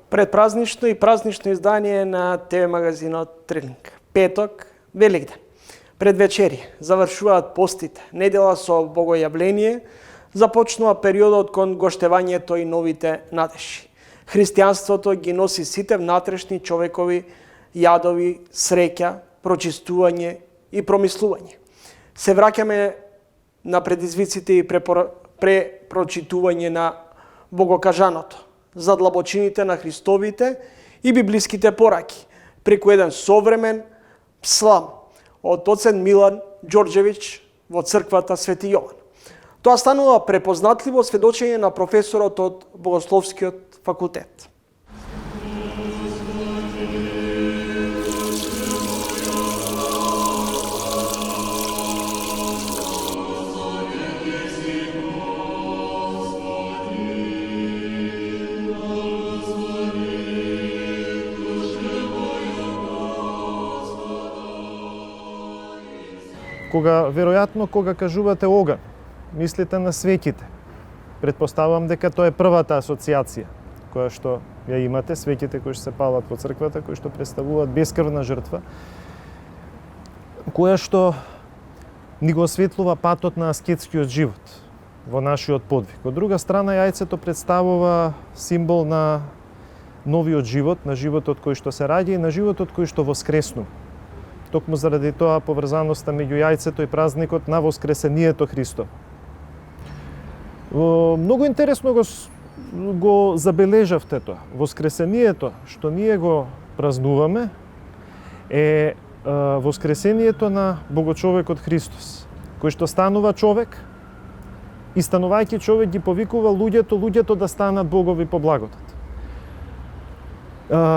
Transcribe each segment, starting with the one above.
предпразнично и празнично издание на ТВ магазинот Трилинг. Петок, Великден. Пред вечери завршуваат постите. Недела со богојавление започнува периодот кон гоштевањето и новите надежи. Христијанството ги носи сите внатрешни човекови јадови, среќа, прочистување и промислување. Се враќаме на предизвиците и препрочитување на богокажаното, задлабочините на Христовите и библиските пораки, преку еден современ пслам од оцен Милан Ѓорѓевиќ во црквата Свети Јован. Тоа станува препознатливо сведочење на професорот од Богословскиот факултет. Кога кажувате оган, мислите на свеќите. Предпоставам дека тоа е првата асоциација која што ја имате, свеќите кои што се палат во црквата, кои што представуваат бескрвна жртва, која што ни го осветлува патот на аскетскиот живот во нашиот подвиг. Од друга страна, јајцето представува символ на новиот живот, на животот кој што се раѓа и на животот кој што воскреснува. Токму заради тоа поврзаноста меѓу јајцето и празникот на воскресението Христово. Многу интересно го забележавте тоа. Воскресението што ние го празнуваме е воскресението на Богочовекот Христос, кој што станува човек и станувајќи човек ги повикува луѓето да станат богови по благодат.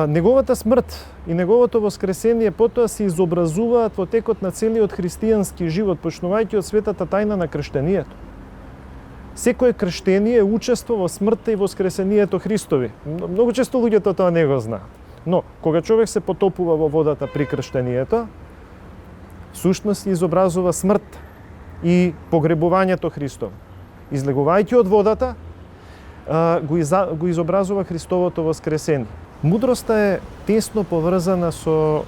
Неговата смрт и неговото воскресение потоа се изобразуваат во текот на целиот христијански живот, почнувајќи од светата тајна на крштението. Секое крштение учество во смртта и воскресението Христови. Многу често луѓето тоа не го знаат. Но, кога човек се потопува во водата при крштението, всушност изобразува смрт и погребувањето Христово. Излегувајќи од водата, го изобразува Христовото воскресение. Мудроста е тесно поврзана со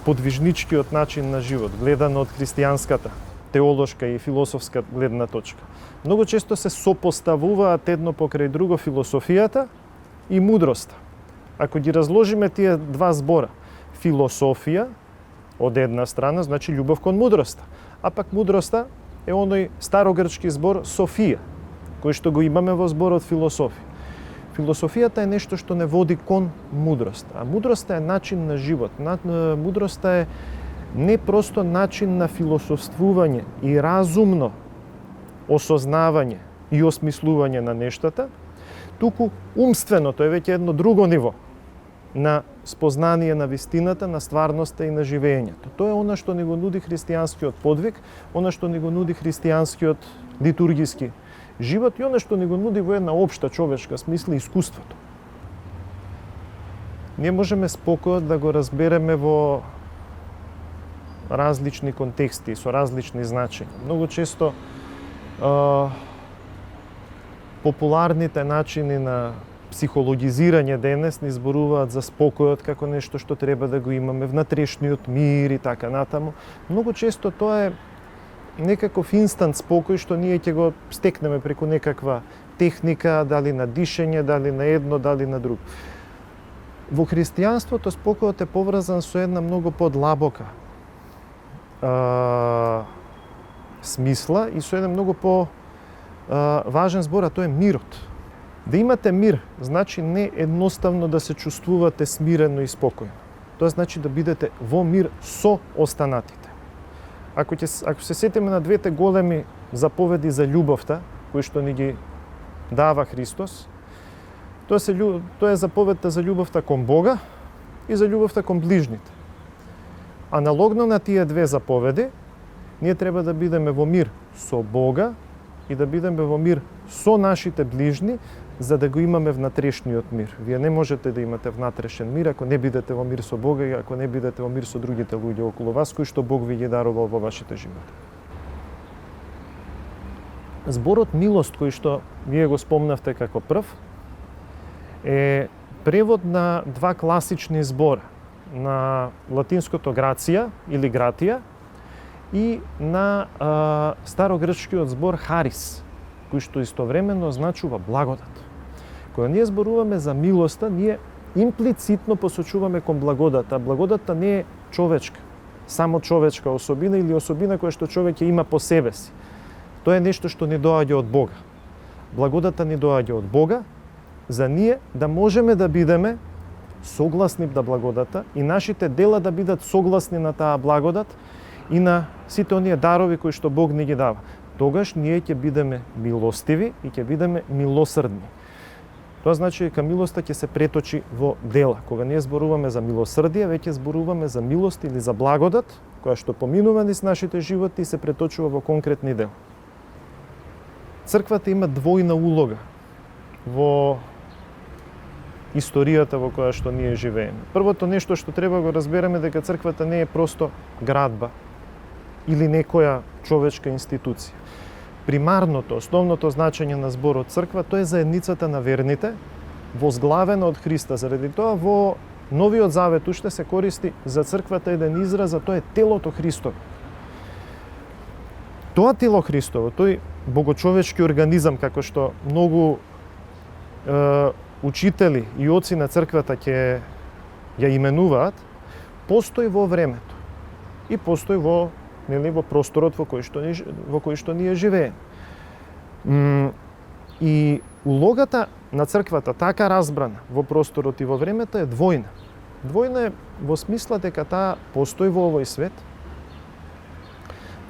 подвижничкиот начин на живот, гледано од христијанската, теолошка и философска гледна точка. Многу често се сопоставуваат едно покрај друго философијата и мудроста. Ако ги разложиме тие два збора, философија од една страна, значи љубов кон мудроста, а пак мудроста е оној старогрчки збор Софија, кој што го имаме во зборот философија. Философијата е нешто што не води кон мудрост, а мудроста е начин на живот. Мудроста е не просто начин на философствување и разумно осознавање и осмислување на нештата, туку умствено, тоа е веќе едно друго ниво на спознание на вистината, на стварноста и на живењето. Тоа е она што ни го нуди христијанскиот подвиг, она што ни го нуди христијанскиот литургиски живот и она што ни го нуди во една општа човечка смисла искуството. Ние можеме спокојот да го разбереме во различни контексти, со различни значења. Многу често популарните начини на психологизирање денес ни зборуваат за спокојот како нешто што треба да го имаме, внатрешниот мир и така натаму. Многу често тоа е некаков инстант спокој што ние ќе го стекнеме преку некаква техника, дали на дишење, дали на едно, дали на друго. Во христијанството спокојот е поврзан со една многу подлабока смисла и со еден многу важен збор, а тоа е мирот. Да имате мир, значи не едноставно да се чувствувате смирено и спокојно. Тоа значи да бидете во мир со останатите. Ако се сетиме на двете големи заповеди за љубовта, кои што ни ги дава Христос, тоа е заповедта за љубовта кон Бога и за љубовта кон ближните. Аналогно на тие две заповеди, ние треба да бидеме во мир со Бога и да бидеме во мир со нашите ближни, за да го имаме внатрешниот мир. Вие не можете да имате внатрешен мир ако не бидете во мир со Бога и ако не бидете во мир со другите луѓе околу вас, кои што Бог ви ги дарувал во вашите животи. Зборот милост, кој што вие го спомнавте како прв, е превод на два класични збора, на латинското грација или гратија и на старогрчкиот збор харис, кој што истовремено значува благодат. Кога ние зборуваме за милоста, ние имплицитно посочуваме кон благодата. Благодата не е човечка, само човечка особина или особина која што човек ја има по себе си. Тоа е нешто што не доаѓа од Бога. Благодата не доаѓа од Бога, за ние да можеме да бидеме согласни на благодата и нашите дела да бидат согласни на таа благодат и на сите оние дарови кои што Бог ни ги дава. Тогаш ние ќе бидеме милостиви и ќе бидеме милосрдни. Тоа значи дека милоста ќе се преточи во дела. Кога ние зборуваме за милосрдие, веќе зборуваме за милост или за благодат, која што поминува низ нашите животи и се преточува во конкретни дела. Црквата има двојна улога во историјата во која што ние живееме. Првото нешто што треба го разбереме дека црквата не е просто градба или некоја човечка институција. Примарното, основното значење на зборот црква, тоа е заедницата на верните, возглавена од Христа. Заради тоа во Новиот Завет уште се користи за црквата еден израз, а тоа е телото Христово. Тоа тело Христово, тој богочовечки организам, како што многу учители и оци на црквата ќе ја именуваат, постои во времето и постои во просторот во кој што ние живееме. И улогата на црквата, така разбрана во просторот и во времето, е двојна. Двојна е во смисла дека таа постои во овој свет,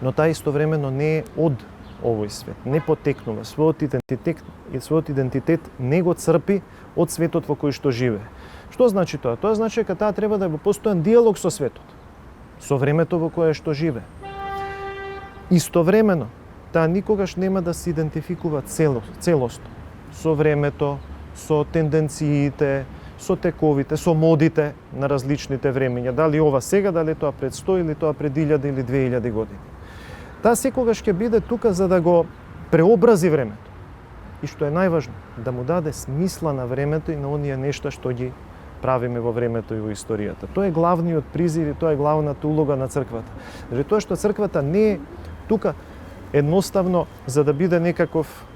но таа истовремено не е од овој свет, не потекнува. Својот идентитет не го црпи од светот во кој што живее. Што значи тоа? Тоа значи дека таа треба да е во постојан диалог со светот, со времето во кое што живее. Истовремено, таа никогаш нема да се идентификува целосно со времето, со тенденциите, со тековите, со модите на различните времења. Дали ова сега, дали тоа пред 100 или тоа пред 1000 или 2000 години. Таа секогаш ќе биде тука за да го преобрази времето. И што е најважно, да му даде смисла на времето и на оние нешта што ги правиме во времето и во историјата. Тоа е главниот призив и тоа е главната улога на црквата. Заради тоа што црквата не е тука едноставно за да биде некаков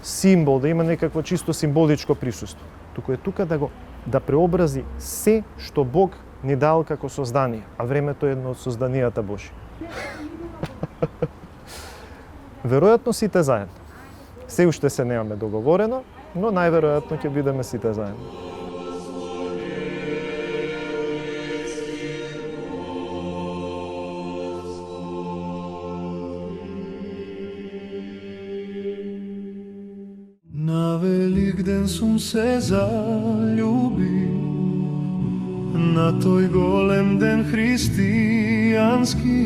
символ, да има некакво чисто символичко присуство. Туку е тука да преобрази се што Бог ни дал како создание, а времето е едно од созданијата Божи. Веројатно сите заедно. Се уште се немаме договорено, но најверојатно ќе бидеме сите заедно. На Великден сум се заљубил, на тој голем ден христијански.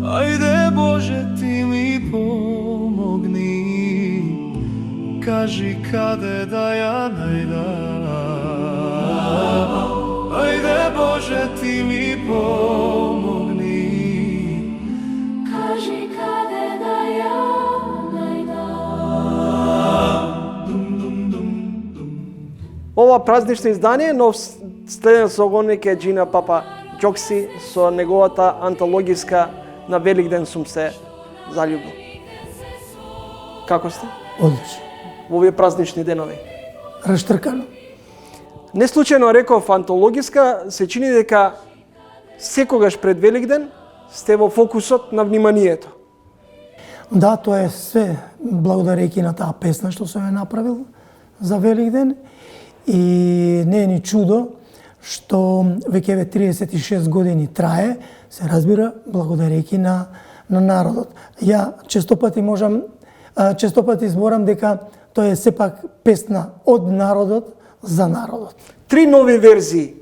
Ајде Боже, ти ми помогни, кажи каде да ја најдам. Ајде Боже, ти ми помогни, кажи каде да ја најдам. Ова празнично издание нов следен соговорник е Джина Папа Џокси со неговата антологиска На Великден сум се заљубил. Како сте? Одлично. Во овие празнични денови. Раштркано. Не случајно реков антологиска, се чини дека секогаш пред Великден сте во фокусот на вниманието. Да, тоа е све благодарејќи на таа песна што сум ја направил за Великден и не е ни чудо што веќе 36 години трае, се разбира, благодарејќи на народот. Ја често пати зборам дека тоа е сепак песна од народот за народот. 3 нови верзии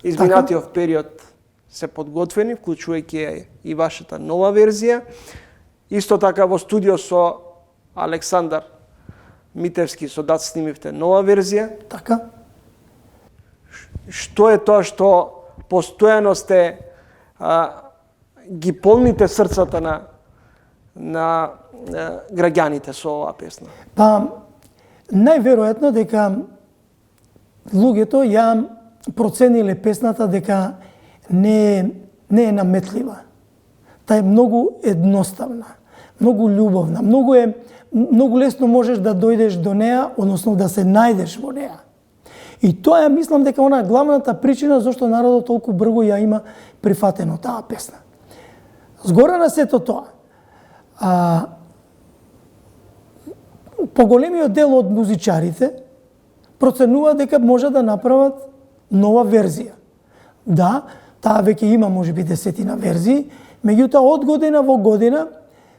изминатиот период се подготвени, вклучувајќи и вашата нова верзија. Исто така во студио со Александар Митевски со Дат снимивте нова верзија. Така. Што е тоа што постојано сте ги полните срцата на граѓаните со оваа песна? Па, најверојатно дека луѓето ја процениле песната дека не е наметлива. Таа е многу едноставна, многу љубовна, многу лесно можеш да дојдеш до неа, односно да се најдеш во неа. И тоа ја мислам дека она главната причина зашто народот толку брзо ја има прифатено таа песна. Згора на сето тоа, поголемиот дел од музичарите проценува дека може да направат нова верзија. Да, таа веќе има можеби 10 верзии, меѓутоа од година во година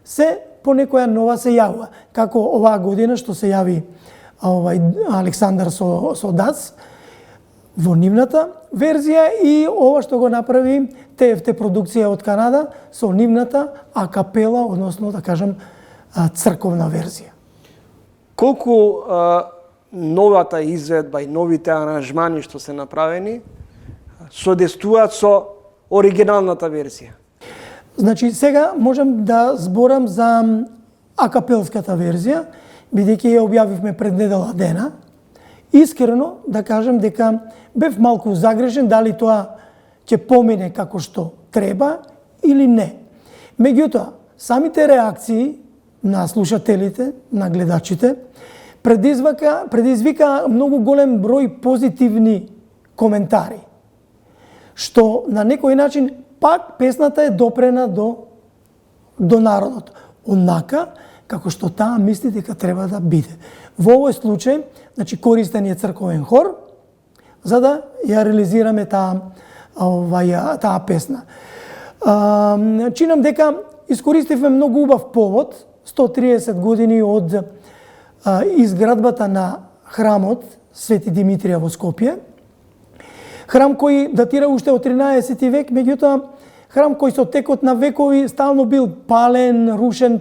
се по некоја нова се јавува. Како оваа година што се јави Александар со Дац во нивната верзија и ова што го направи ТФТ продукција од Канада со нивната акапела, односно да кажам црковна верзија. Колку новата изведба и новите аранжмани што се направени соодействуваат со оригиналната верзија? Значи, сега можам да зборам за акапелската верзија, бидејќи ја објавивме пред недела дена. Искрено да кажам дека бев малку загрижен дали тоа ќе помине како што треба или не. Меѓутоа, самите реакции на слушателите, на гледачите, предизвика многу голем број позитивни коментари, што на некој начин пак песната е допрена до народот, онака како што таа мисли дека треба да биде. Во овој случај, значи користен е црковен хор за да ја реализираме таа песна. Чинам дека искористивме многу убав повод, 130 години од изградбата на храмот Свети Димитрија во Скопје. Храм кој датира уште од 13 век, меѓутоа храм кој со текот на векови стално бил пален, рушен.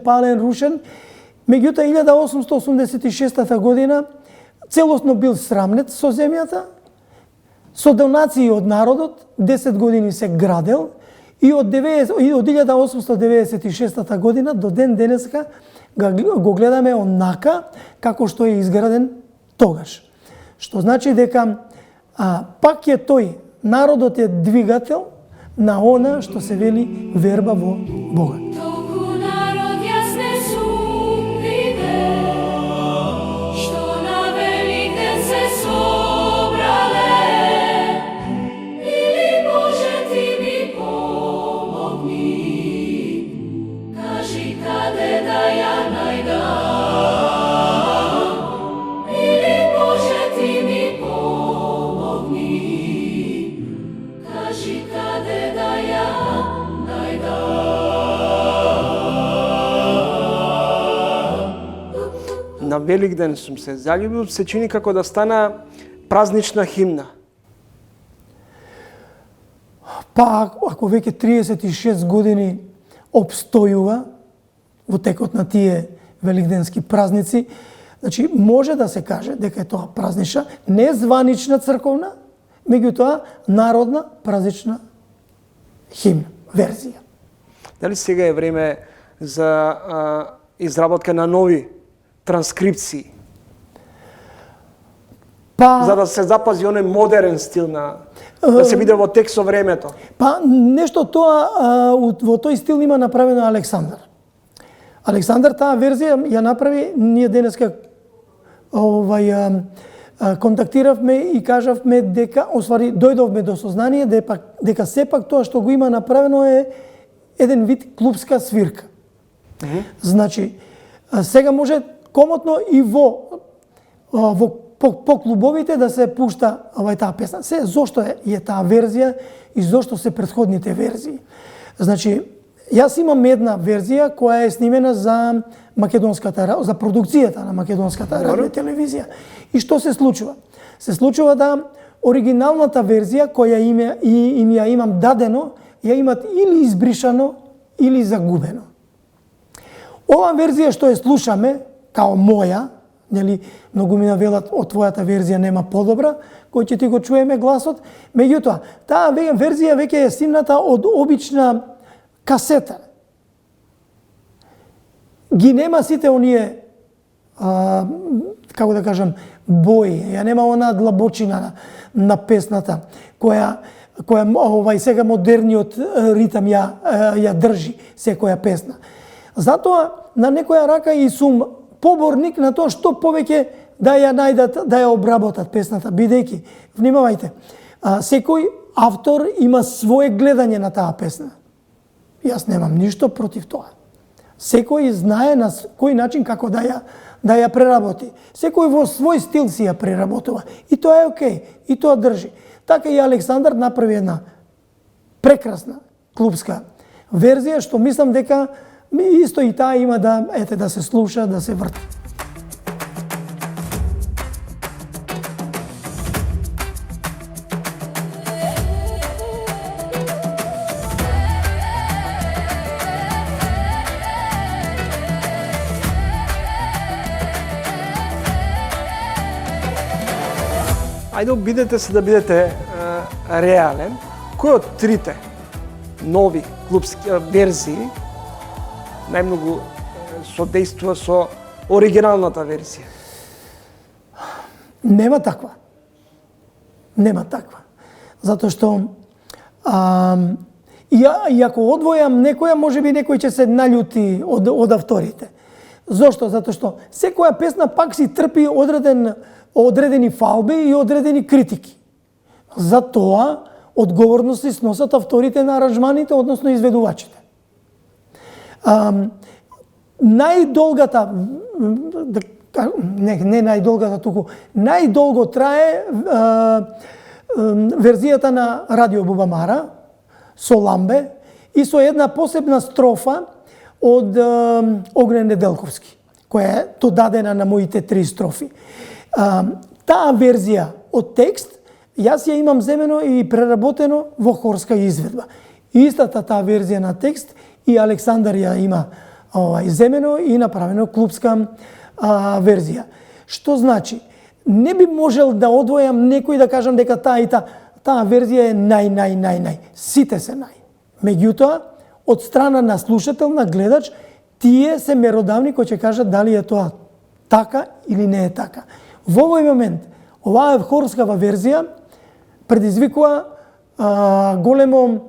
Меѓутоа 1886 година целосно бил срамнет со земјата, со донации од народот, 10 години се градел и од 1896 година до ден денеска го гледаме онака како што е изграден тогаш. Што значи дека пак е тој, народот е двигател на она што се вели верба во Бога. Толку народ јасне судите, што на Великден се собрале, или Боже ти ми помогни, кажи каде да ја најдам, или Боже ти ми помогни, кажи каде да ја На Великден сум се заљубил, се чини како да стана празнична химна. Па, ако веќе 36 години обстојува во текот на тие великденски празници, значи може да се каже дека е тоа празнична, не званична црковна, меѓутоа народна празнична химна, верзија. Дали сега е време за изработка на нови транскрипции, за да се запази оној модерен стил да се биде во текст со времето? Па нешто тоа во тој стил има направено Александар. Александар таа верзија ја направи, ние денеска контактиравме и кажавме дека, освари дојдовме до сознание дека сепак тоа што го има направено е еден вид клубска свирка. Значи, сега може комотно и по клубовите да се пушта таа песна. Се зошто е таа верзија и зошто се претходните верзии. Значи, јас имам една верзија која е снимена за за продукцијата на македонската радио телевизија. И што се случува? Се случува да оригиналната верзија која им ја имам дадено, ја имат или избришано или загубено. Ова верзија што ја слушаме као моја, нели, многу ми навелат од твојата верзија нема подобра, кој ќе ти го чуеме гласот, меѓутоа таа верзија веќе е снимната од обична касета. Ги нема сите оние како да кажам, бои, ја нема она длабочина на песната која сега модерниот ритам ја држи секоја песна. Затоа на некоја рака и сум поборник на тоа што повеќе да ја најдат, да ја обработат песната, бидејќи, внимавајте, секој автор има свое гледање на таа песна. Јас немам ништо против тоа. Секој знае на кој начин како да ја преработи. Секој во свој стил си ја преработува. И тоа е окей, и тоа држи. Така и Александар направи една прекрасна клубска верзија, што мислам дека исто и таа има да се слуша, да се врти. Ајде обидете се да бидете реален. Кој од трите нови клубски верзии најмногу содействува со оригиналната верзија? Нема таква. Нема таква. Затоа што и ако одвојам некоја, можеби некој ќе се наљути од авторите. Зошто? Затоа што секоја песна пак си трпи одредени фалби и одредени критики. Затоа одговорност си сносат авторите на аранжманите, односно изведувачите. Најдолгата, не најдолгата, туку најдолго трае верзијата на Радио Бубамара со Ламбе и со една посебна строфа од Огнен Неделковски, која е додадена на моите 3 строфи. Таа верзија од текст, јас ја имам земено и преработено во хорска изведба. Истата таа верзија на текст и Александар ја има земено и направено клубска верзија. Што значи? Не би можел да одвојам некој да кажам дека таа и таа верзија е нај. Сите се нај. Меѓутоа, од страна на слушател, на гледач, тие се меродавни кои ќе кажат дали е тоа така или не е така. Во овој момент, оваа хорскава верзија предизвикува голема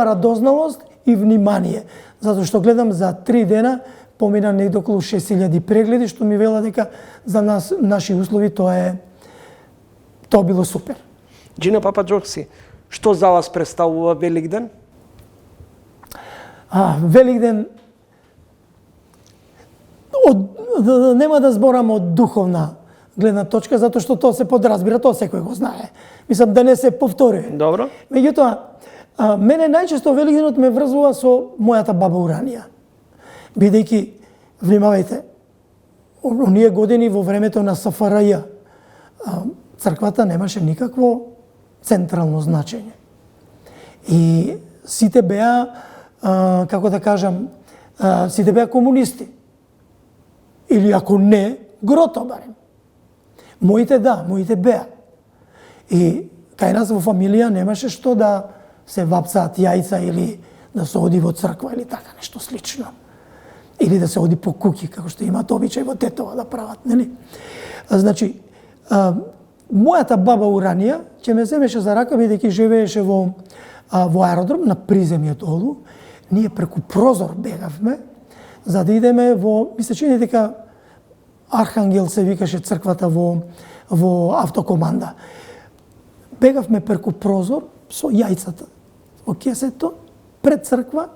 радозналост и внимание, затоа што гледам за 3 дена помина негде околу 6000 прегледи, што ми вела дека за наши услови тоа било супер. Джина Папаџокси, што за вас представува Великден? Великден, нема да зборам од духовна гледна точка, затоа што тоа се подразбира, тоа секој го знае. Мислам да не се повтори. Добро. Меѓутоа, мене најчесто Великденот ме врзува со мојата баба Уранија. Бидејќи, внимавајте, оние години во времето на СФРЈ, црквата немаше никакво централно значење. И сите беа, како да кажам, сите беа комунисти. Или ако не, грото барем. Моите беа. И кај нас во фамилија немаше што да се вапцаат јајца или да се оди во црква или така нешто слично. Или да се оди по куќи, како што имаат обичај во Тетова да прават, нели? Значи, мојата баба Уранија ќе ме земеше за рака, бидејќи живееше во аеродром на приземје долу. Ние преку прозор бегавме за да идеме мисля че дека Архангел се викаше црквата во автокоманда. Бегавме преку прозор со јајцата во кесето пред црква.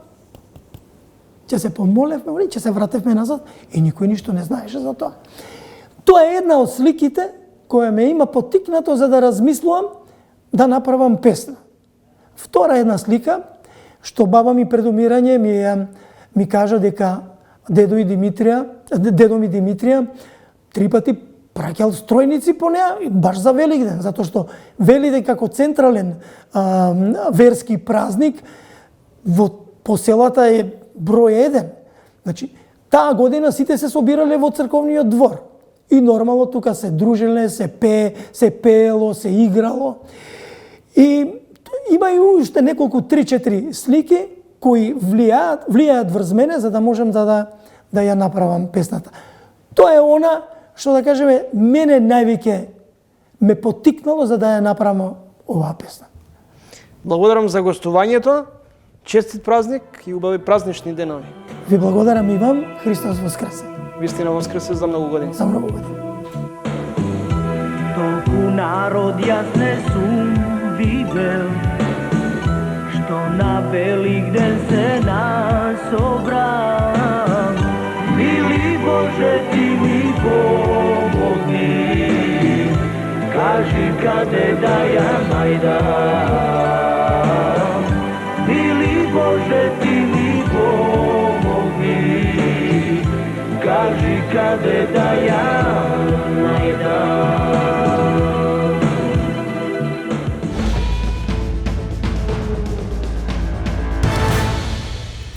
Ќе се помолевме, ќе се вратевме назад и никој ништо не знаеше за тоа. Тоа е една од сликите која ме има поттикнато за да размислувам да направам песна. Втора една слика што баба ми пред умирање ми кажа дека дедо ми Димитрија 3 пати праќал стројници по неа баш за Великден, затоа што Великден како централен верски празник во поселата е број 1. Значи, таа година сите се собирале во црковниот двор. И нормално тука се дружеле, се пеело, се играло. И има и уште неколку 3-4 слики кои влијаат врз мене за да можам да ја направам песната. Тоа е она што да кажеме, мене највеќе ме поттикнало за да ја направам оваа песна. Благодарам за гостувањето. Честит празник и убави празнични денови. Ви благодарам и вам. Христос воскресе. Вистина воскресе за многу години. За многу години. Толку народ јас не сум видел, што на Великден се насобра. Мили Боже, ти ми помогни, кажи каде да ја најдам. Мили Боже, ти ми помогни, кажи каде да ја најдам.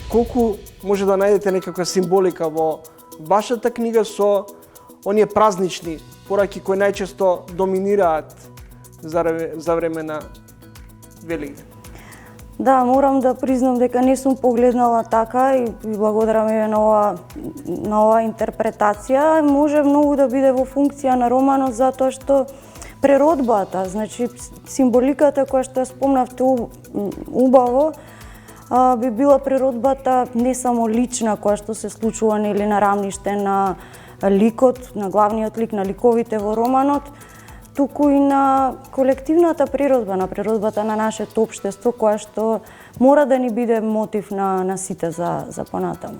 Колку може да најдете некаква символика во вашата книга со оние празнични пораки кои најчесто доминираат за време на Великден? Да, морам да признам дека не сум погледнала така и благодарам ја на оваа интерпретација. Може многу да биде во функција на романот затоа што преродбата, значи символиката која што ја спомнавте убаво, би била природбата не само лична која што се случува нели на рамниште на ликот, на главниот лик, на ликовите во романот, туку и на колективната природба, на природбата на нашето општество која што мора да ни биде мотив на сите за понатаму.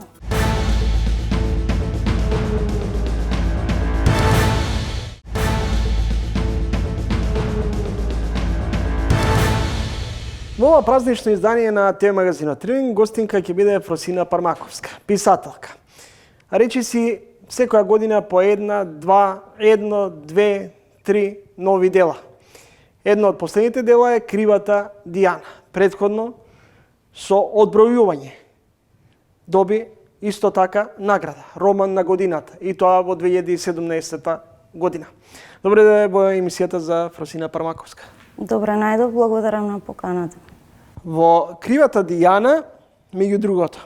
Во ова празнично издание на ТВ магазинот Трилинг гостинка ќе биде Фросина Пармаковска, писателка. Речи си секоја година по едно, две, три нови дела. Едно од последните дела е Кривата Дијана. Претходно со одбројување доби исто така награда, роман на годината, и тоа во 2017 година. Добре да е во емисијата за Фросина Пармаковска. Добре најдов, благодарам на поканата. Во Кривата Дијана, меѓу другото,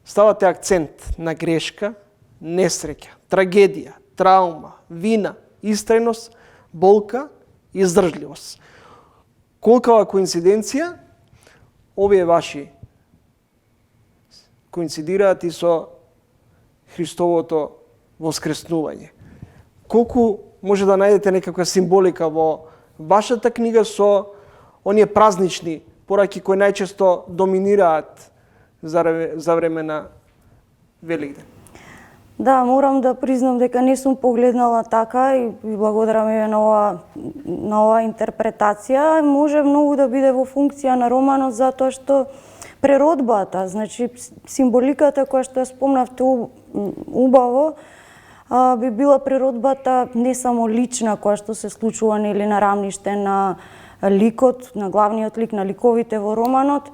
ставате акцент на грешка, несреќа, трагедија, траума, вина, истрајност, болка и издржливост. Колкава коинциденција, овие ваши коинцидираат и со Христовото воскреснување. Колку може да најдете некаква символика во вашата книга со оние празнични пораки кои најчесто доминираат за време на Великден? Да, морам да признам дека не сум погледнала така и благодарам ја на оваа интерпретација. Може многу да биде во функција на романот затоа што преродбата, значи символиката која што ја спомнавте убаво, би била природбата не само лична која што се случува нели на рамниште на ликот, на главниот лик, на ликовите во романот,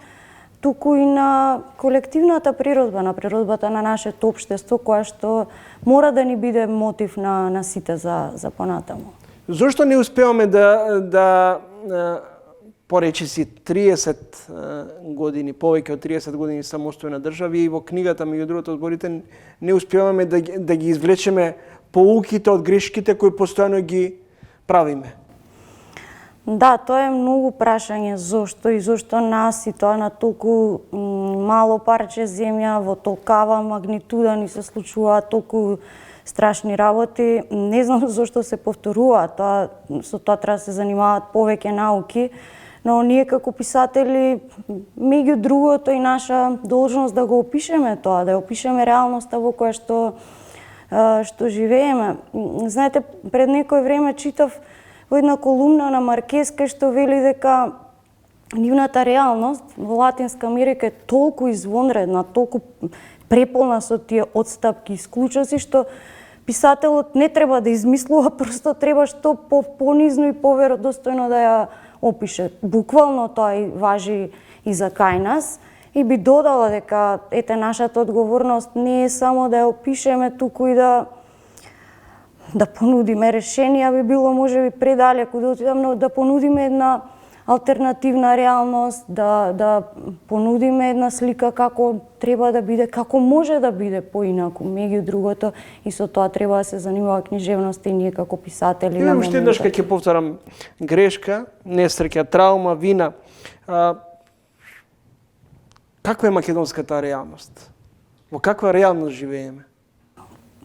туку и на колективната природба, на природбата на нашето општество која што мора да ни биде мотив на сите за понатаму. Зошто не успеваме да поречи си 30 години, повеќе од 30 години самостојна држава, и во книгата, меѓу другото зборите, не успеваме да ги извлечеме поуките од грешките кои постојано ги правиме? Да, тоа е многу прашање зошто и зошто нас и тоа на толку мало парче земја, во толкава магнитуда ни се случуваат толку страшни работи. Не знам зошто се повторува, со тоа треба да се занимаваат повеќе науки, но ние како писатели, меѓу другото и наша должност да го опишеме тоа, да ја опишеме реалноста во која што живееме. Знаете, пред некој време читав во една колумна на Маркез кај што вели дека нивната реалност во Латинска Америка е толку извонредна, толку преполна со тие одстапки и исклучоци, што писателот не треба да измислува, просто треба што понизно и поверодостојно да ја опише. Буквално тоа и важи и за кај нас. И би додала дека нашата одговорност не е само да ја опишеме, туку и да понудиме решенија, би било можеби предалеку да отидам, но да понудиме една алтернативна реалност, да понудиме една слика како треба да биде, како може да биде поинаку. Меѓу другото, и со тоа треба да се занимава книжевноста и ние како писатели. Имам уште еднаш ќе повторам грешка, несреќа, траума, вина. Каква е македонската реалност? Во каква реалност живееме?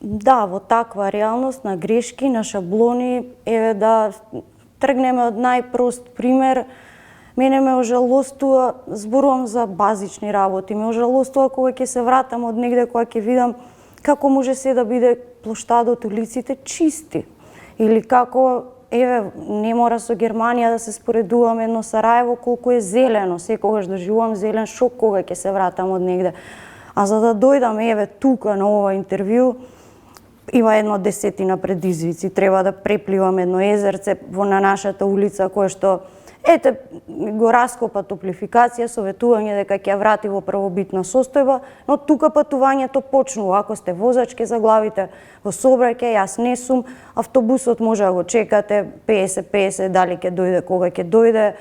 Да, во таква реалност на грешки, на шаблони, еве да тргнеме од најпрост пример. Мене ме ожалостува, зборувам за базични работи, ме ожалостува кога ќе се вратам од негде, кога ќе видам како може се да биде плоштадот, улиците чисти. Или како, еве, не мора со Германија да се споредуваме, но Сараево колку е зелено, секогаш доживувам зелен шок кога ќе се вратам од негде. А за да дојдам, еве, тука на ова интервју, има едно 10 предизвици. Треба да препливам едно езерце на нашата улица, кое што, ете, го раскопа топлификација, советување дека ќе врати во првобитна состојба, но тука патувањето почнува. Ако сте возач, ке заглавите во сообраќај, јас не сум, автобусот може да го чекате, 50-50, дали ќе дојде, кога ќе дојде.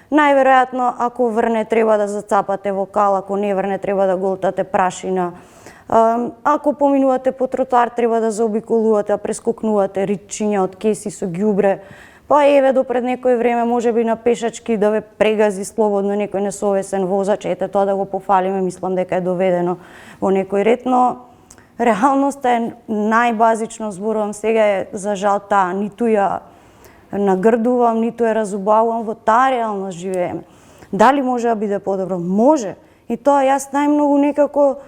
Најверојатно, ако врне, треба да зацапате вокал, ако не врне, треба да голтате прашина. Ако поминувате по тротоар, треба да заобиколувате, да прескокнувате ритчиња од кеси со ѓубре. Па еве до пред некој време можеби на пешачки да ве прегази слободно некој несовесен возач, ете тоа да го пофалиме, мислам дека е доведено во некој ред, но реалноста е најбазично, зборувам сега, е за жал таа, ниту ја нагрдувам, ниту ја разубавам, во таа реалност живееме. Дали може да биде подобро? Може. И тоа јас најмногу некако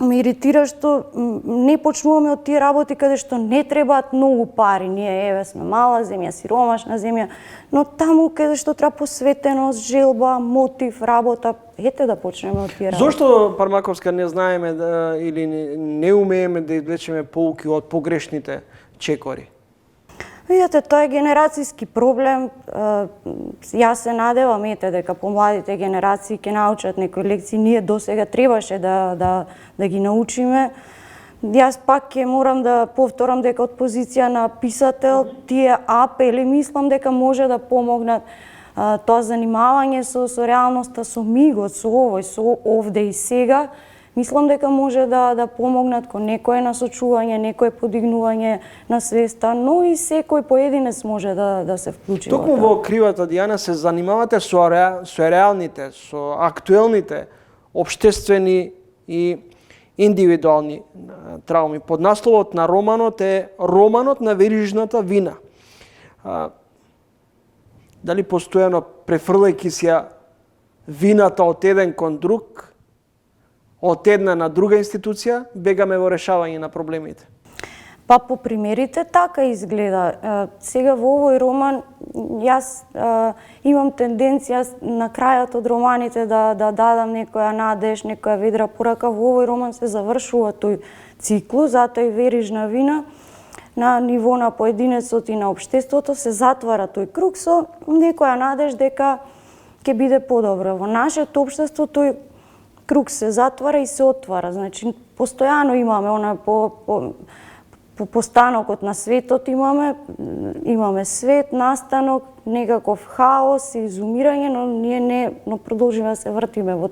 ме иритира што не почнуваме од тие работи каде што не требаат многу пари. Ние еве сме мала земја, сиромашна земја, но таму каде што треба посветеност, желба, мотив, работа, ете да почнеме од тие работи. Зошто, Пармаковска, не знаеме или не умееме да извлечеме поуки од погрешните чекори? Видете, тоа е генерацијски проблем. Јас се надевам, дека помладите генерации ќе научат некои лекции. Ние досега требаше да ги научиме. Јас пак ќе морам да повторам дека од позиција на писател тие апели мислам дека може да помогнат тоа занимавање со реалноста, со мигот, со овој, со овде и сега. Мислам дека може да помогнат кон некое насочување, некое подигнување на свеста, но и секој поединец може да се вклучи. Токму во Кривата Дијана се занимавате со реалните, со актуелните, општествени и индивидуални трауми. Под насловот на романот е Романот на верижната вина. Дали постојано префрлајќи се вината од еден кон друг, од една на друга институција, бегаме во решавање на проблемите? Па по примерите така изгледа. Сега во овој роман јас имам тенденција на крајот од романите да дадам некоја надеж, некоја ведра порака. Во овој роман се завршува тој циклус, затоа и верижна вина. На ниво на поединецот и на општеството се затвара тој круг со некоја надеж дека ќе биде подобро. Во нашето општество тој круг се затвара и се отвара. Значи, постојано имаме по станокот на светот имаме свет, настанок, некаков хаос и изумирање, но ние не продолжиме да се вртиме во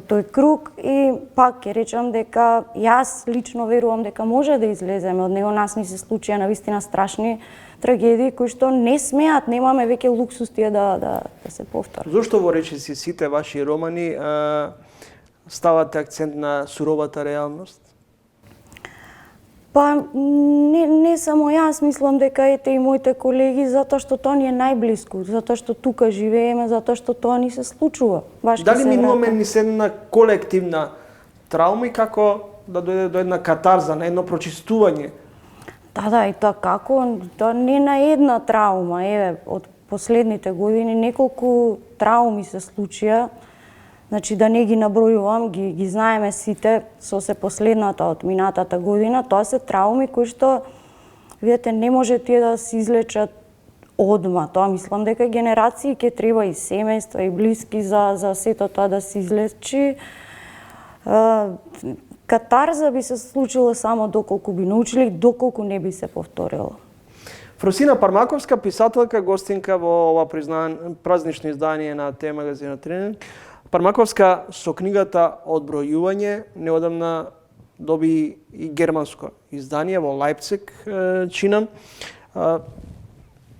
тој круг и пак ќе речам дека јас лично верувам дека може да излеземе од него. Нас ни се случија навистина страшни трагедии кои што не смеат, немаме веќе луксус тие да се повторат. Зошто во речиси сите ваши романи ставате акцент на суровата реалност? Па не само јас, мислам дека ете и моите колеги, затоа што тоа ни е најблиску, затоа што тука живееме, затоа што тоа ни се случува. Дали минуваме низ една колективна траума и како да дојде до една катарза, на едно прочистување? Да, и тоа како, тоа не на една траума, еве, од последните години неколку трауми се случија. Значи да не ги набројувам, ги знаеме сите со се последната од минатата година, тоа се трауми кои што, видите, не може тие да се излечат одма. Тоа мислам дека генерации ќе треба и семејства и блиски за сето тоа да се излечи. Катарза би се случила само доколку би научили, доколку не би се повторило. Фросина Пармаковска, писателка, гостинка во ова празнично издание на ТВ магазинот Тренинг. Пармаковска со книгата Одбројување неодамна доби и германско издание во Лајпциг, чинам.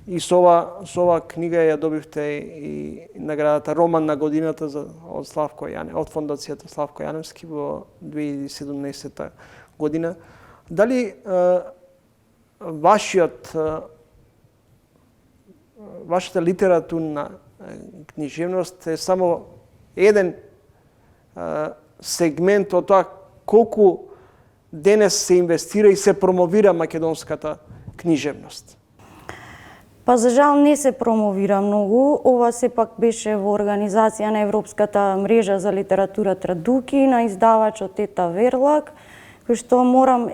И со ова книга ја добивте и наградата Роман на годината од Славко Јане, од фондацијата Славко Јаневски во 2017 година. Дали вашата литературна книжевност е само еден сегмент од тоа колку денес се инвестира и се промовира македонската книжевност? Па за жал не се промовира многу. Ова сепак беше во организација на Европската мрежа за литература Традуки, на издавачот Ета Верлак, кој што морам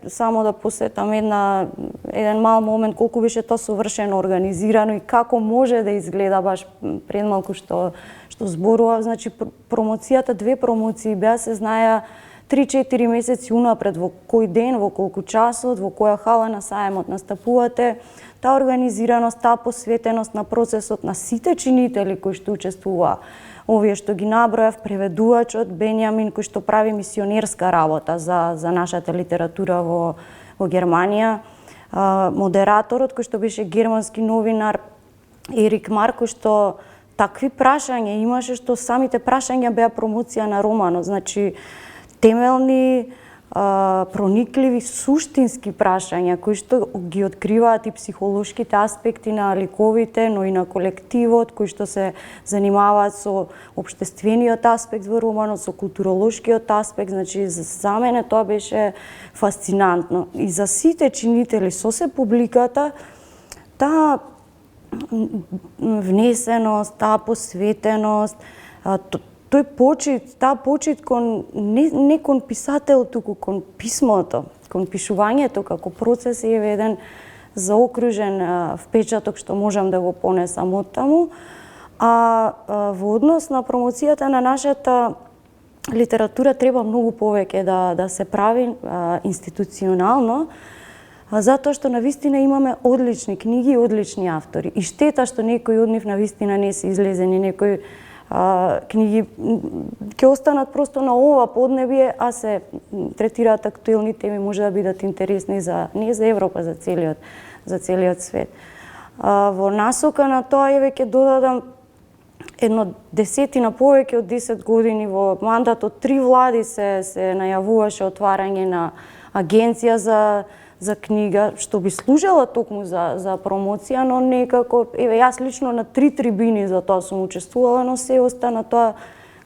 само да посетам еден мал момент колку беше тоа совршено организирано и како може да изгледа баш пред малку што зборував. Значи промоцијата, 2 промоции беа, се знаеа 3-4 месеци унапред во кој ден, во колку часот, во која хала на саемот настапувате. Таа организираност, таа посветеност на процесот на сите чинители кои што учествуваа. Овие што ги набројав, преведувачот Бенјамин кој што прави мисионерска работа за нашата литература во Германија, модераторот кој што беше германски новинар Ерик Марк, кој што такви прашања имаше што самите прашања беа промоција на романот, значи темелни, проникливи, суштински прашања кои што ги откриваат и психолошките аспекти на ликовите, но и на колективот, кои што се занимаваат со општествениот аспект во романот, со културолошкиот аспект. Значи за мене тоа беше фасцинантно. И за сите чинители со се публиката, таа внесеност, таа посветеност, тој почит, таа почит не кон писател, туку кон писмото, кон пишувањето како процес е еден заокружен впечаток што можам да го понесам од таму. А во однос на промоцијата на нашата литература треба многу повеќе да се прави институционално, затоа што навистина имаме одлични книги и одлични автори. И штета што некои од нив навистина не се излезени, некои книги ќе останат просто на ова поднебие, а се третираат актуелни теми, може да бидат интересни не за Европа, за целиот свет. Во насока на тоа ќе додадам едно 10 повеќе од 10 години во мандатот 3 влади се најавуваше отварање на агенција за книга, што би служела токму за промоција, но некако, јас лично на 3 трибини за тоа сум учествувала, но се остана тоа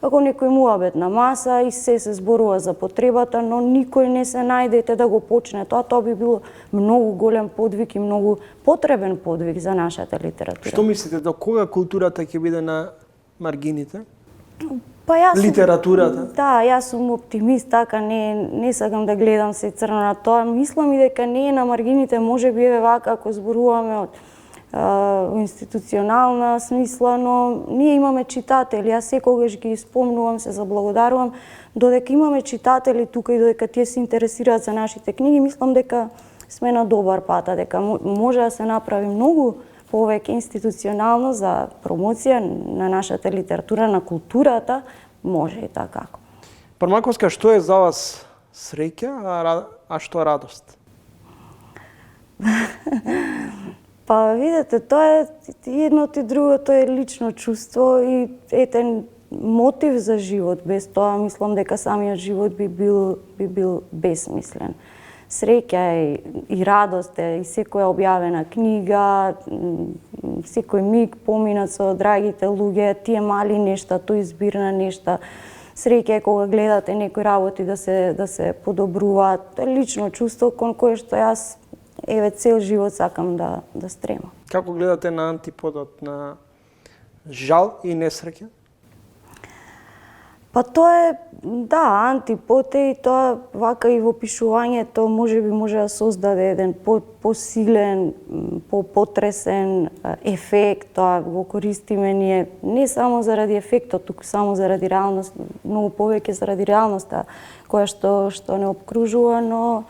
како некој муабет на маса и се зборува за потребата, но никој не се најдете да го почне тоа. Тоа би било многу голем подвиг и многу потребен подвиг за нашата литература. Што мислите, до кога културата ќе биде на маргините? Па јас литературата? Да, јас сум оптимист, така не сакам да гледам се црно на тоа. Мислам и дека не е на маргините, може би вака ако зборуваме од институционална смисла, но ние имаме читатели. Јас секогаш ги спомнувам, се заблагодарувам, додека имаме читатели тука и додека тие се интересираат за нашите книги, мислам дека сме на добар пат, дека може да се направи многу повеќе институционално за промоција на нашата литература, на културата, може и така. Пармаковска, што е за вас среќа, а што радост? Па видете, тоа е едното и другото е лично чувство и етен мотив за живот. Без тоа мислам дека самиот живот би бил безсмислен. Среќа и радост е и секоја објавена книга, секој миг поминат со драгите луѓе, тие мали нешта, тој избир на нешта. Среќа е кога гледате некои работи да се подобруваат. Лично чувство кон кое што јас цел живот сакам да стремам. Како гледате на антиподот на жал и несреќа? Па тоа е, да, антипод е и тоа вака и во пишувањето може да создаде еден посилен, потресен ефект. Тоа го користиме ние не само заради ефектот, туку само заради реалност, многу повеќе заради реалноста која што не обкружува, но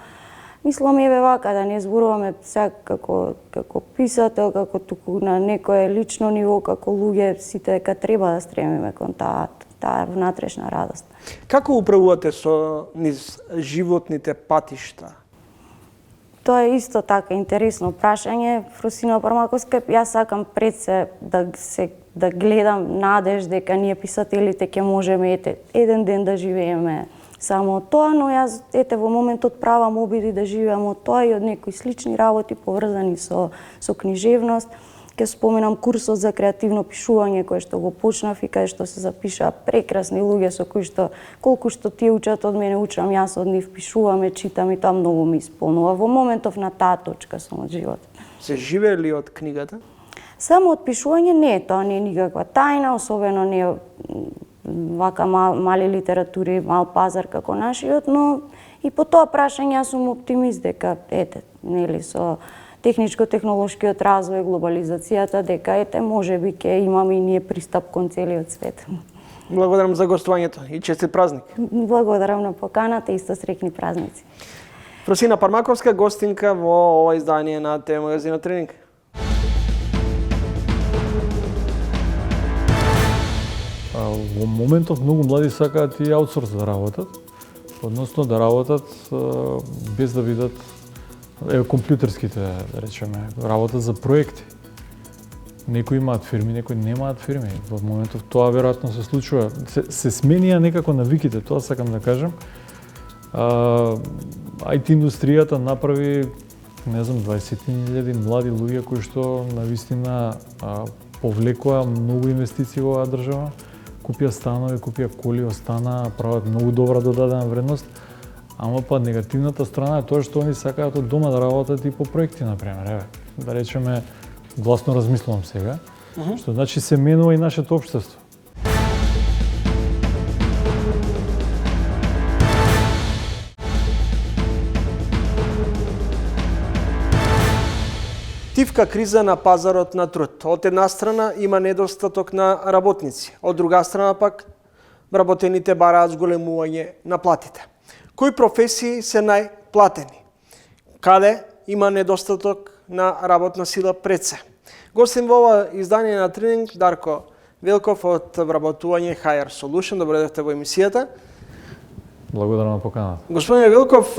Мислам еве вака да не зборуваме сега како писател, како туку на некое лично ниво, како луѓе, сите дека треба да стремиме кон таа внатрешна радост. Како управувате со низ животните патишта? Тоа е исто така интересно прашање. Фросина Пармаковска, јас сакам пред се да гледам надеж дека ние писателите ќе можеме еден ден да живееме само од тоа, но јас во моментот правам обиди да живеам од тоа и од некои слични работи поврзани со книжевност. Ќе споменам курсот за креативно пишување кој што го почнав и кај што се запишаа прекрасни луѓе со кои што колку што тие учат од мене, учам јас од нив, пишуваме, читам и тоа многу ми исполнува. Во моментов на таа точка сум од животот. Се живее ли од книгата? Само од пишување не, тоа не е никаква тајна, особено не вака мали литератури, мал пазар како нашиот, но и по тоа прашање јас сум оптимист дека нели со техничко-технолошкиот развој, глобализацијата, дека можеби ќе имаме и ние пристап кон целиот свет. Благодарам за гостувањето и честит празник. Благодарам на поканата и исто среќни празници. Фросина Пармаковска, гостинка во ова издание на ТВ магазинот Тренинг. Во моментов многу млади сакаат и аутсорс да работат, односно да работат без да видат компјутерските, да речеме, работат за проекти. Некои имаат фирми, некои немаат фирми. Во моментов тоа веројатно се случува. Се сменија некако навиките, тоа сакам да кажем. IT индустријата направи, не знам, 20.000 млади луѓе кои што навистина повлекоа многу инвестиции во оваа држава, купија станови, купија коли, остана, прават многу добра додадена вредност. Ама па негативната страна е тоа што они сакаат од дома да работат и по проекти, например. Да речеме, гласно размислувам сега, што значи се менува и нашето општество. Тивка криза на пазарот на труд. Од една страна има недостаток на работници, од друга страна пак вработените бараат зголемување на платите. Кои професии се најплатени? Каде има недостаток на работна сила пред се? Гостин во ова издание на Тренинг Дарко Велков од вработување HR Solution. Добре дојдовте во емисијата. Благодарам на поканата. Господине Велков,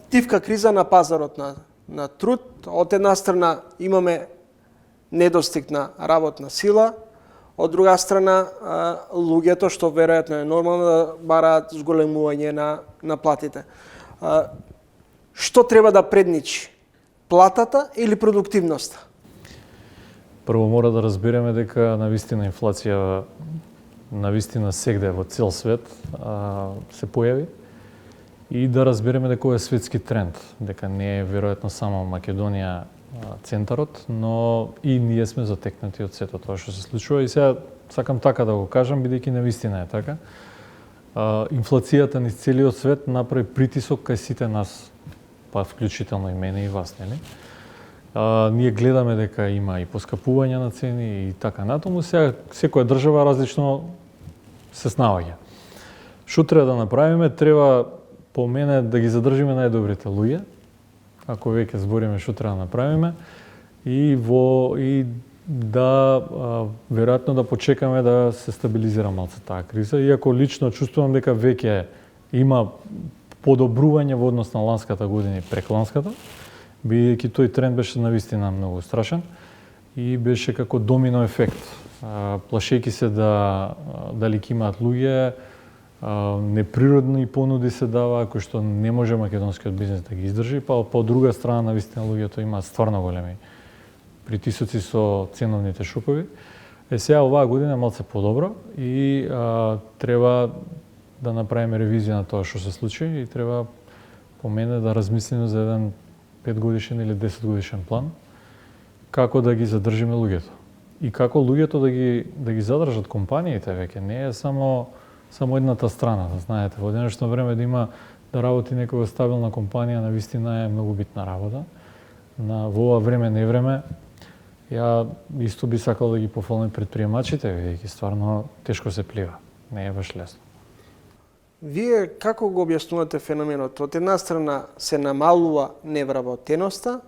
тивка криза на пазарот на труд. Од една страна имаме недостиг на работна сила, од друга страна луѓето, што веројатно е нормално, да бараат зголемување на платите. Што треба да предничи? Платата или продуктивноста? Прво мора да разбереме дека навистина инфлација навистина сегде во цел свет се појави и да разбереме дека ова е светски тренд, дека не е веројатно само Македонија центарот, но и ние сме затекнати од сето тоа што се случува. И сега сакам така да го кажам, бидејќи навистина е така. Инфлацијата низ целиот свет направи притисок кај сите нас, па вклучително и мене и вас, нели? Ние гледаме дека има и поскапување на цени и така натаму. Сега секоја држава различно се снаоѓа. Што треба да направиме? Треба по мене да ги задржиме најдобрите луѓе, ако веќе збориме што треба да направиме, и да веројатно да почекаме да се стабилизира малце таа криза, иако лично чувствувам дека веќе има подобрување во однос на ланската година и прекланската, бидејќи тој тренд беше навистина многу страшен и беше како домино ефект. Плашејќи се дали ќе имаат луѓе, неприродни понуди се даваа кои што не може македонскиот бизнес да ги издржи, па по друга страна навистина луѓето имаат стварно големи притисоци со ценовните шокови. Сега оваа година е малце подобро и треба да направиме ревизија на тоа што се случи и треба по мене да размислиме за еден 5 годишен или 10 годишен план како да ги задржиме луѓето. И како луѓето да ги задржат компаниите веќе не е само едната страна, да знаете, во денешно време да работи некоја стабилна компанија навистина е многу битна работа. Во ова време не време, ја исто би сакал да ги пофалам предприемачите, бидејќи стварно тешко се плива, не е баш лесно. Вие како го објаснувате феноменот? Од една страна се намалува невработеноста,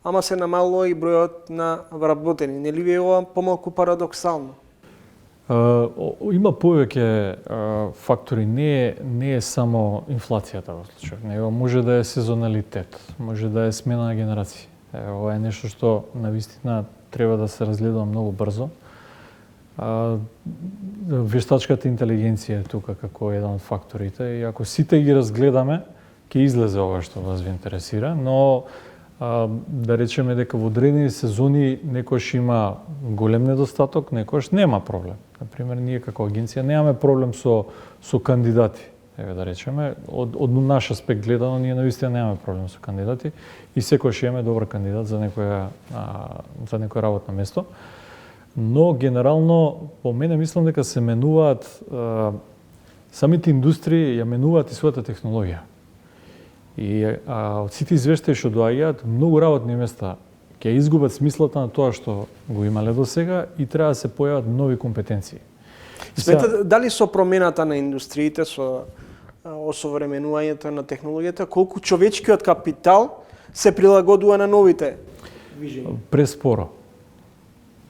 ама се намалува и бројот на вработени. Нели ви е ова помалку парадоксално? Има повеќе фактори, не е само инфлацијата во случај, него може да е сезоналитет, може да е смена на генерации. Ова е нешто што навистина треба да се разгледува многу брзо. Вештачката интелигенција е тука како еден од факторите и ако сите ги разгледаме, ќе излезе ова што вас ви интересира, но да речеме дека во одредени сезони некош има голем недостаток, некош нема проблем. Например, ние како агенција немаме проблем со кандидати. Еве да речеме, од наш аспект гледано, ние навистина немаме проблем со кандидати и секојаш имаме добар кандидат за некое работно место. Но генерално по мене мислам дека се менуваат самите индустрии ја менуваат и својата технологија. И од сите извештаи што доаѓаат, многу работни места ќе изгубат смислата на тоа што го имале до сега и треба да се појават нови компетенции. Сметате дали со промената на индустриите, со осовременувањето на технологијата, колку човечкиот капитал се прилагодува на новите вижења? Преспоро.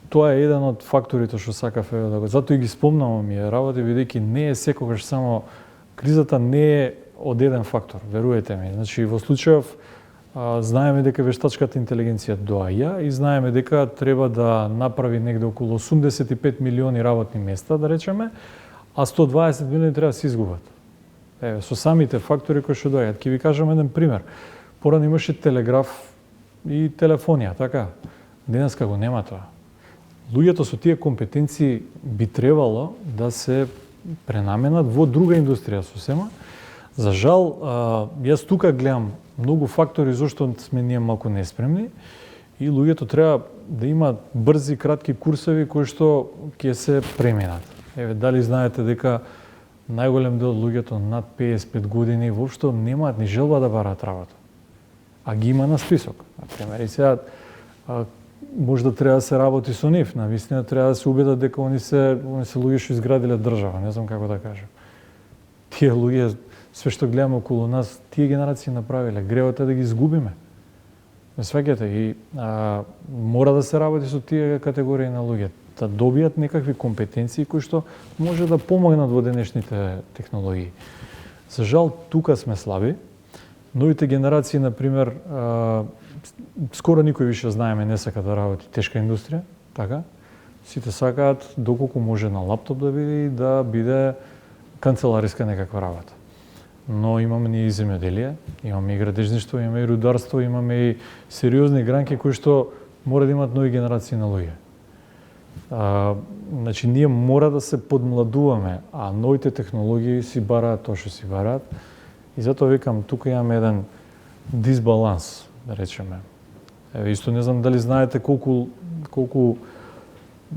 Тоа е еден од факторите што сакав да го. Затоа и ги спомнавам овие работи, бидејќи не е секогаш само кризата не е од еден фактор, веруете ми. Значи во случајов знаеме дека вештачката интелигенција доаѓа и знаеме дека треба да направи негде околу 85 милиони работни места, да речеме, а 120 милиони треба да се изгубат. Еве, со самите фактори кои што доаѓаат. Ќе ви кажам еден пример. Порано имаше телеграф и телефонија, така? Денеска го нема тоа. Луѓето со тие компетенции би требало да се пренаменат во друга индустрија сосема. За жал, јас тука гледам многу фактори зашто сме ние малку неспремни и луѓето треба да имаат брзи, кратки курсови кои што ќе се преминат. Еве, дали знаете дека најголем дел од луѓето над 55 години воопшто немаат ни желба да бараат работа, а ги има на список. Например, и сега може да треба да се работи со нив, навистина треба да се убедат дека они се луѓе што изградиле држава, не знам како да кажам. Тие луѓе, све што гледаме околу нас, тие генерации направиле, гревот е да ги изгубиме. Не сваќате и мора да се работи со тие категории на луѓе, да добијат некакви компетенции кои што може да помогнат во денешните технологии. За жал, тука сме слаби. Новите генерации, например, скоро никој више знаеме не сака да работи тешка индустрија, така? Сите сакаат доколку може на лаптоп да биде и да биде канцелариска некаква работа. Но имаме ние и земјоделие, имаме и градежништво, имаме и рударство, имаме и сериозни гранки кои што мора да имаат нови генерации на луѓе. Значи, ние мора да се подмладуваме, а новите технологии си бараат тоа што си бараат. И затоа викам, тука имаме еден дисбаланс, да речеме. Еве, исто не знам дали знаете колку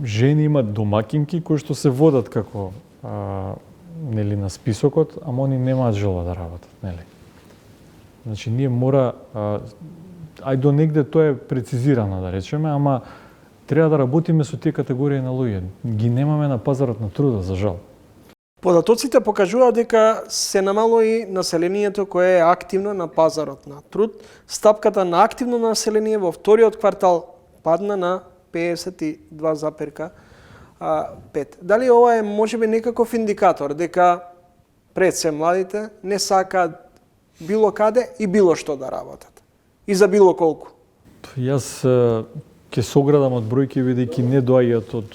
жени имат домакинки кои што се водат како нели на списокот, ама они немаат желба да работат, нели? Значи ние мора до негде тоа е прецизирано, да речеме, ама треба да работиме со тие категории на луѓе. Ги немаме на пазарот на труда, за жал. Податоците покажуваат дека се намало и населението кое е активно на пазарот на труд. Стапката на активно население во вториот квартал падна на 52,5. Дали ова е можеби некаков индикатор дека пред се младите не сакаат било каде и било што да работат? И за било колку? Јас ќе се оградам од бројки, бидејќи не доаѓаат од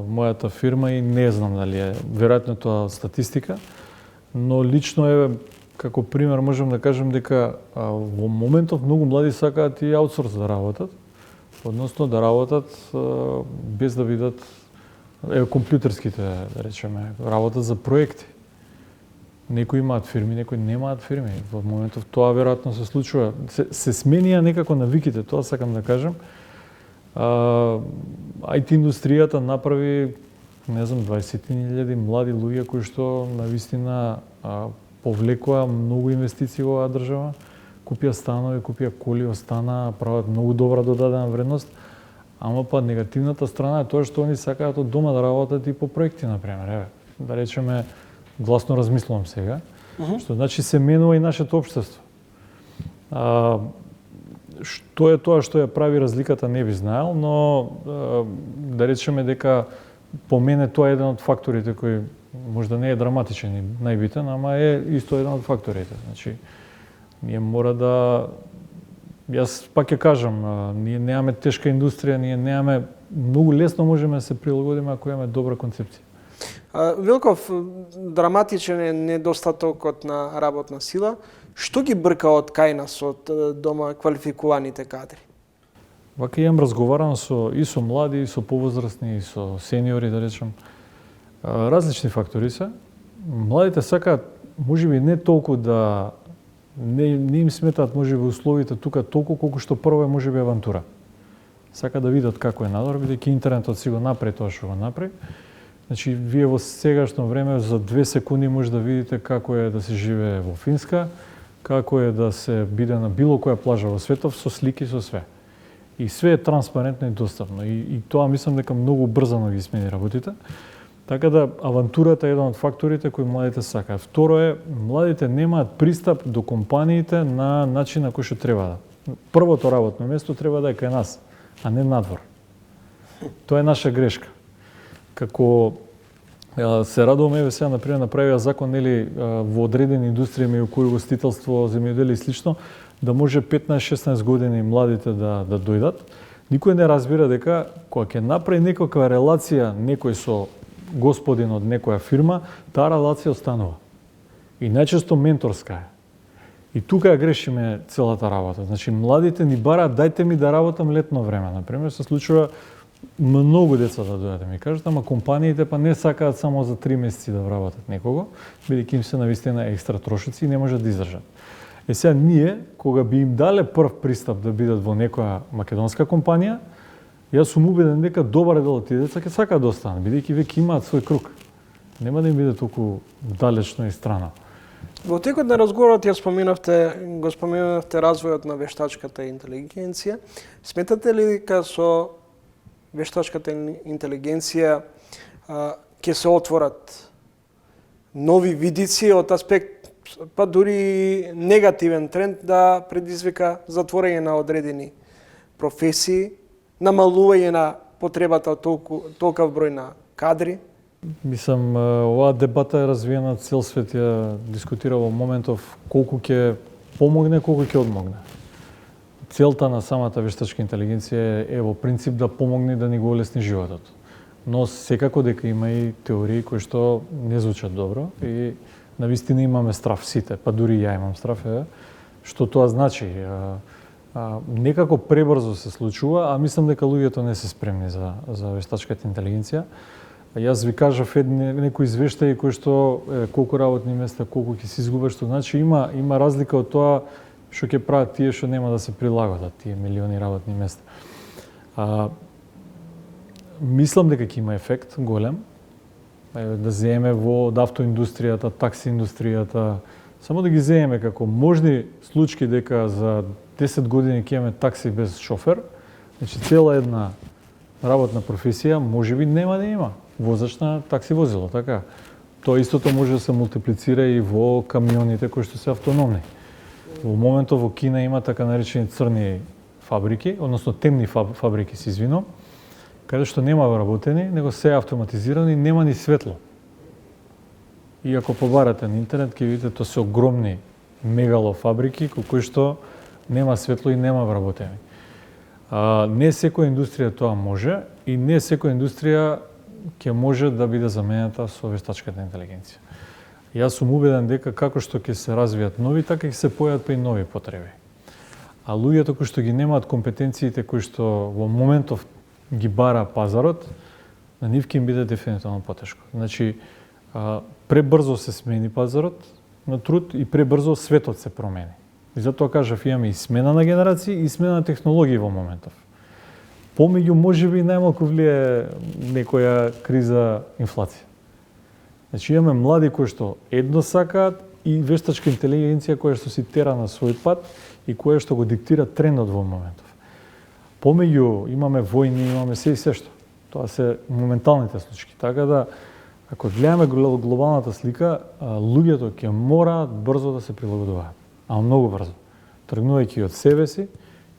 мојата фирма и не знам дали е веројатно тоа статистика, но лично еве како пример можам да кажам дека во моментов многу млади сакаат и аутсорс да работат, односно да работат без да бидат компјутерските, да речеме, работат за проекти. Некои имаат фирми, некои немаат фирми. Во моментов тоа веројатно се случува. Се сменија некако навиките, тоа сакам да кажам. IT индустријата направи, не знам, 20.000 млади луѓе кои што навистина повлекоа многу инвестиции во оваа држава, купија станови, купија коли, остана, прават многу добра додадена вредност, ама па негативната страна е тоа што они сакаат од дома да работат и по проекти, например. Еве, да речеме, гласно размислувам сега, Што значи се менува и нашето општество. Што е тоа што ја прави разликата не би знаел, но да речеме дека по мене тоа е еден од факторите кој можда не е драматичен и најбитен, ама е исто еден од факторите. Значи, ние мора да... Јас пак ќе кажам, ние немаме тешка индустрија, ние немаме... Многу лесно можеме да се прилагодиме ако имаме добра концепција. Вилков, драматичен е недостатокот на работна сила. Што ги брка од кај нас, од дома квалификуваните кадри? Вака имам разговарано и со млади, и со повозрастни, и со сениори, да речем. Различни фактори се. Младите сакаат, можеби не толку да... Не им сметаат, можеби, условите тука толку колку што прво е можеби авантура. Сака да видат како е надвор, бидејќи интернетот си го направи тоа што го направи. Значи, вие во сегашно време за 2 секунди може да видите како е да се живее во Финска, како е да се биде на било која плажа во светов со слики, со све. И све е транспарентно и достапно. И тоа мислам дека многу брзано ги смени работите. Така да авантурата е еден од факторите кои младите сакаат. Второ е, младите немаат пристап до компаниите на начин на кој што треба да. Првото работно место треба да е кај нас, а не надвор. Тоа е наша грешка. Како се радуваме, еве сега например направија закон нели во одредени индустрии меѓу кои ugostителство, земјоделие и слично, да може 15-16 години младите да дојдат. Никој не разбира дека кога ќе направи некаква релација некој со господин од некоја фирма, таа релација останува. И најчесто менторска е. И тука ја грешиме целата работа. Значи, младите ни бараат, дајте ми да работам летно време. Например, се случува многу деца да дојдат ми кажат, ама компаниите па не сакаат само за 3 месеци да вработат некого, бидејќи им се навистина екстра трошици и не можат да издржат. Сега ние, кога би им дале прв пристап да бидат во некоја македонска компанија, јас сум убеден дека добар дел од тие деца ќе сакаат да останат, бидејќи веќе имаат свој круг. Нема да им биде толку далечно и страна. Во текот на разговорот го споменавте развојот на вештачката интелигенција. Сметате ли дека со вештачката интелигенција ќе се отворат нови видици од аспект, па дури негативен тренд да предизвика затворање на одредени професии, намалување на потребата од толков број на кадри? Мислам, оваа дебата е развиена, цел свет ја дискутира во моментов колку ќе помогне, колку ќе одмогне. Целта на самата вештачка интелигенција е во принцип да помогне да ни го олесни животот. Но секако дека има и теории кои што не звучат добро и навистина имаме страв сите, па дури ја имам страв, што тоа значи. Некако пребрзо се случува, а мислам дека луѓето не се спремни за вештачката интелигенција. Јас ви кажав некои извештаи кои што колку работни места, колку ќе се изгубат, што значи има разлика од тоа што ќе прават тие што нема да се прилагодат, тие милиони работни места. Мислам дека ќе има ефект голем, да земеме од автоиндустријата, такси индустријата, само да ги земеме како можни случаи дека за 10 години ќе имаме такси без шофер, значи цела една работна професија можеби нема да има возач на такси возило, така. Тоа истото може да се мултиплицира и во камионите кои што се автономни. Во моментот во Кина има така наречени црни фабрики, односно темни фабрики, се извинувам, каде што нема вработени, него се е автоматизирано и нема ни светло. И ако побарате на интернет, ќе видите тоа се огромни мегало фабрики кои што нема светло и нема вработени. Не секоја индустрија тоа може и не секоја индустрија ќе може да биде заменета со вештачката интелигенција. Јас сум убеден дека како што ќе се развијат нови, така ќе се појават и нови потреби. А луѓето кои што ги немаат компетенциите кои што во моментов ги бара пазарот, на нив ќе им биде дефинитивно потешко. Значи, пребрзо се смени пазарот на труд и пребрзо светот се промени. И затоа кажав, имаме и смена на генерации и смена на технологии во моментов. Помеѓу можеби најмалку влие некоја криза инфлација. Значи имаме млади кои што едно сакаат и вештачка интелигенција која што си тера на свој пат и која што го диктира трендот во моментов. Помеѓу имаме војни, имаме се и се што. Тоа се моменталните случаи. Така да Ако гледаме глобалната слика, луѓето ќе мораат брзо да се прилагодуваат, а многу брзо. Тргнувајќи од себе си,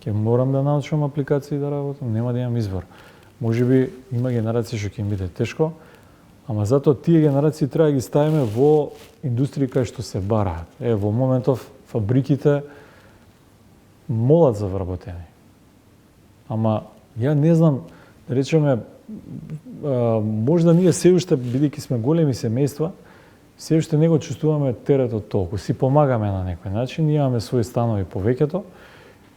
ќе морам да научам апликации да работам, нема да имам избор. Можеби има генерации што ќе им биде тешко, ама затоа тие генерации треба да ги ставиме во индустрии кај што се бараат. Во моментов фабриките молат за вработени. Ама ја не знам, да речеме, можда ние се уште, бидејќи сме големи семејства, се уште не го чувствуваме теретот толку. Си помагаме на некој начин, имаме своји станови повеќето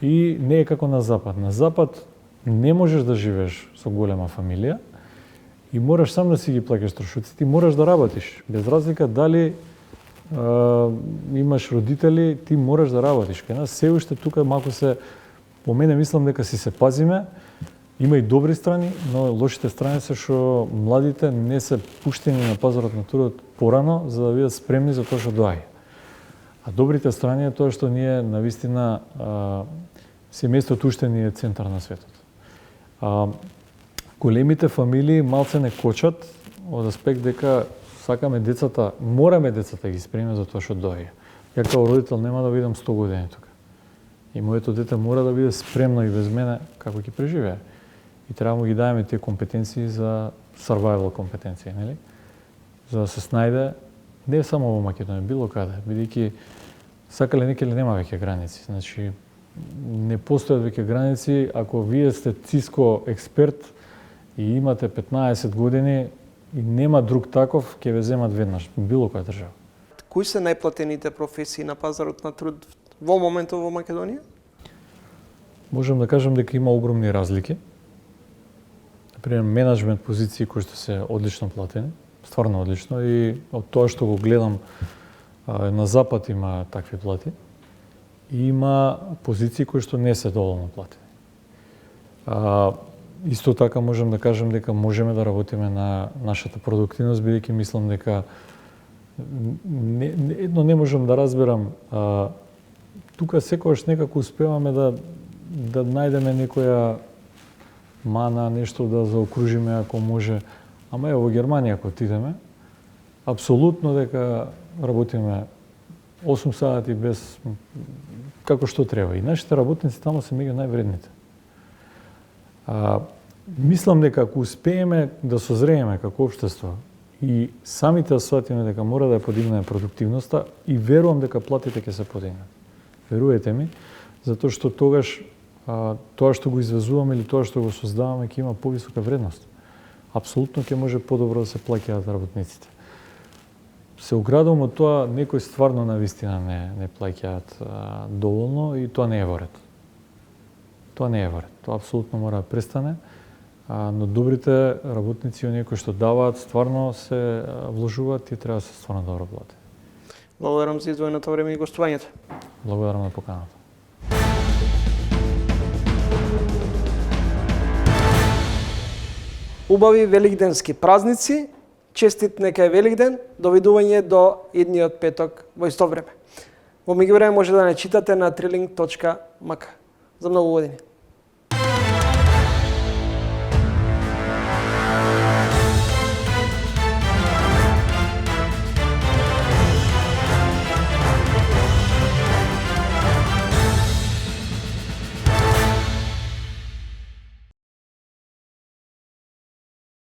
и не е како на Запад. На Запад не можеш да живееш со голема фамилија и мораш сам да си ги плаќаш трошоците, мораш да работиш. Без разлика дали имаш родители, ти мораш да работиш. Кај нас се уште тука малку се, по мене мислам дека си се пазиме. Има и добри страни, но лошите страни се што младите не се пуштени на пазарот на трудот порано за да бидат спремни за тоа што доаѓа. А добрите страни е тоа што ние навистина семејството уште ни е центар на светот. Големите фамилии малце не кочат од аспект дека сакаме децата, мораме децата ги спремиме за тоа што доаѓа. Ја како родител нема да бидам 100 години тука. И моето дете мора да биде спремно и без мене како ќе преживее. И треба да му ги даеме тие компетенции за survival компетенции, нели? За да се снајде не само во Македонија, било каде, бидејќи сакале некеле нема веќе граници. Значи не постојат веќе граници, ако вие сте циско експерт и имате 15 години и нема друг таков, ќе ве земат веднаш било која држава. Кои се најплатените професии на пазарот на труд во моментот во Македонија? Можам да кажам дека има огромни разлики. Например, менеджмент позиции кои што се одлично платени, стварно одлично, и од тоа што го гледам на Запад има такви плати. И има позиции кои што не се доволно платени. Исто така можам да кажам дека можеме да работиме на нашата продуктивност, бидејќи мислам дека едно не можам да разберам, тука секогаш некако успеваме да најдеме некоја мана, нешто да заокружиме ако може. Ама во Германија ако отидеме, апсолутно дека работиме 8 сати без како што треба. И нашите работници таму се меѓу највредните. Мислам дека ако успееме да созрееме како општество и самите да сватиме дека мора да ја подигнеме продуктивноста, и верувам дека платите ќе се подигнат. Веруете ми, затоа што тогаш тоа што го извезуваме или тоа што го создаваме ќе има повисока вредност. Апсолутно ќе може подобро да се плаќаат работниците. Се оградувам од тоа, некои стварно навистина не плаќаат доволно и тоа не е во ред. Тоа не е во ред. Тоа апсолутно мора да престане, но добрите работници, оние кои што даваат, стварно се вложуваат, тие треба да се стварно добро платени. Благодарам за издвоеното време и гостувањето. Благодарам на поканата. Убави великденски празници, честит нека е Великден, довидување до идниот петок во исто време. Во меѓувреме може да не читате на trilling.mk. За многу години.